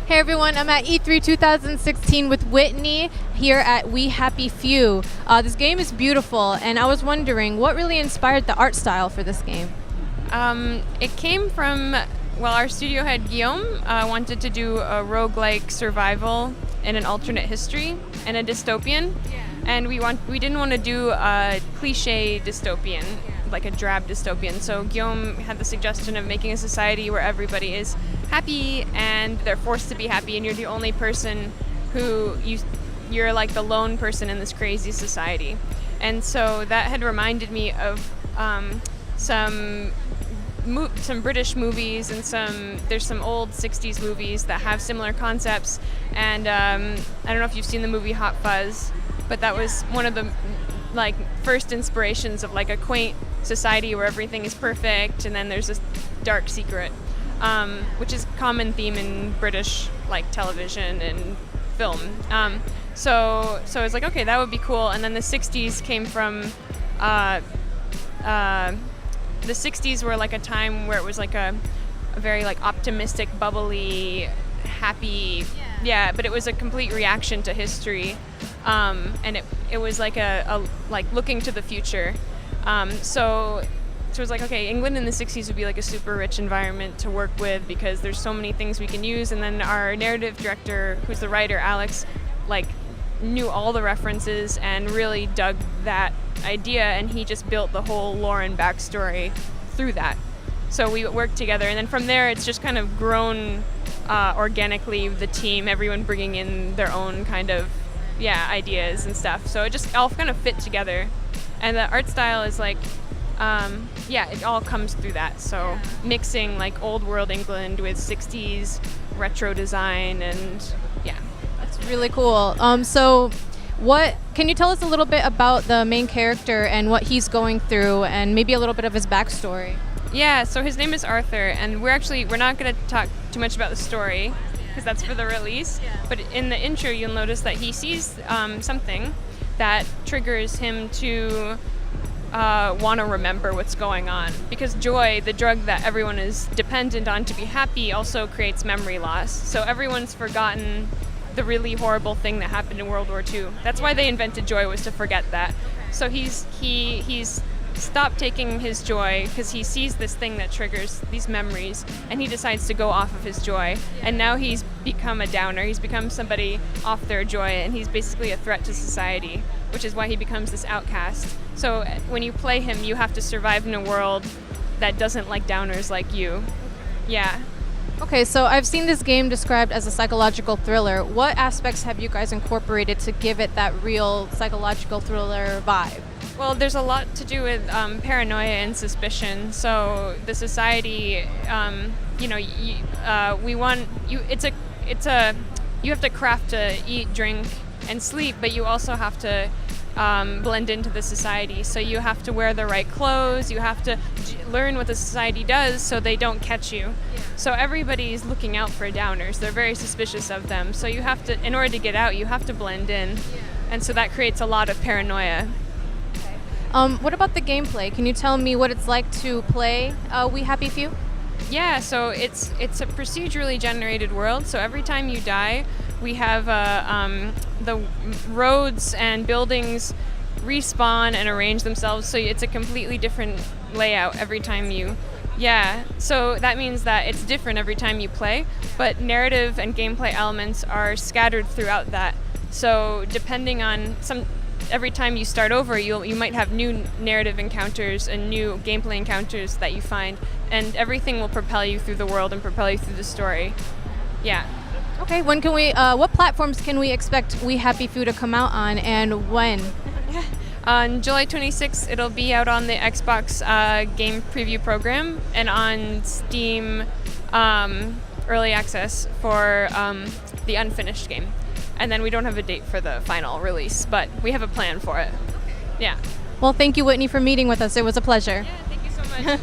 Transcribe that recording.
Hey everyone, I'm at E3 2016 with Whitney here at We Happy Few. This game is beautiful, and I was wondering what really inspired the art style for this game? It came from, well, our studio head Guillaume wanted to do a roguelike survival in an alternate history and a dystopian. And we didn't want to do a cliche dystopian, like a drab dystopian. So Guillaume had the suggestion of making a society where everybody is happy and they're forced to be happy, and you're the only person you're like the lone person in this crazy society. And so that had reminded me of some British movies and there's some old 60s movies that have similar concepts. And I don't know if you've seen the movie Hot Fuzz, but that was one of the first inspirations of like a quaint society where everything is perfect and then there's this dark secret, which is a common theme in British television and film. So I was like, okay, that would be cool. And then the 60s came from the 60s were like a time where it was like a very optimistic, bubbly, happy, but it was a complete reaction to history, and it was like a looking to the future. So it was like, okay, England in the 60s would be like a super rich environment to work with because there's so many things we can use. And then our narrative director, who's the writer, Alex, knew all the references and really dug that idea, and he just built the whole lore and backstory through that. So we worked together, and then from there it's just kind of grown organically, the team, everyone bringing in their own kind of ideas and stuff. So it just all kind of fit together, and the art style is it all comes through that. So mixing old world England with 60s retro design, and that's really cool. So what can you tell us a little bit about the main character and what he's going through, and maybe a little bit of his backstory? Yeah, so his name is Arthur, and we're not going to talk too much about the story because that's for the release. But in the intro, you'll notice that he sees something that triggers him to want to remember what's going on, because joy, the drug that everyone is dependent on to be happy, also creates memory loss. So everyone's forgotten the really horrible thing that happened in World War II. That's why they invented joy, was to forget that. So he's stopped taking his joy because he sees this thing that triggers these memories, and he decides to go off of his joy. And now he's become a downer. He's become somebody off their joy, and he's basically a threat to society, which is why he becomes this outcast. So when you play him, you have to survive in a world that doesn't like downers like you. Yeah. Okay, so I've seen this game described as a psychological thriller. What aspects have you guys incorporated to give it that real psychological thriller vibe? Well, there's a lot to do with paranoia and suspicion. So the society, we want you. You have to craft to eat, drink, and sleep, but you also have to blend into the society. So you have to wear the right clothes. You have to learn what the society does so they don't catch you. So everybody's looking out for downers. They're very suspicious of them. So you have to, in order to get out, you have to blend in, and so that creates a lot of paranoia. What about the gameplay? Can you tell me what it's like to play We Happy Few? Yeah, so it's a procedurally generated world. So every time you die, we have the roads and buildings respawn and arrange themselves. So it's a completely different layout every time you. Yeah, so that means that it's different every time you play, but narrative and gameplay elements are scattered throughout that. So depending on every time you start over, you might have new narrative encounters and new gameplay encounters that you find, and everything will propel you through the world and propel you through the story. Yeah. Okay, when can we? What platforms can we expect We Happy Few to come out on, and when? On July 26th, it'll be out on the Xbox game preview program and on Steam early access for the unfinished game. And then we don't have a date for the final release, but we have a plan for it. Yeah. Well, thank you, Whitney, for meeting with us. It was a pleasure. Yeah, thank you so much.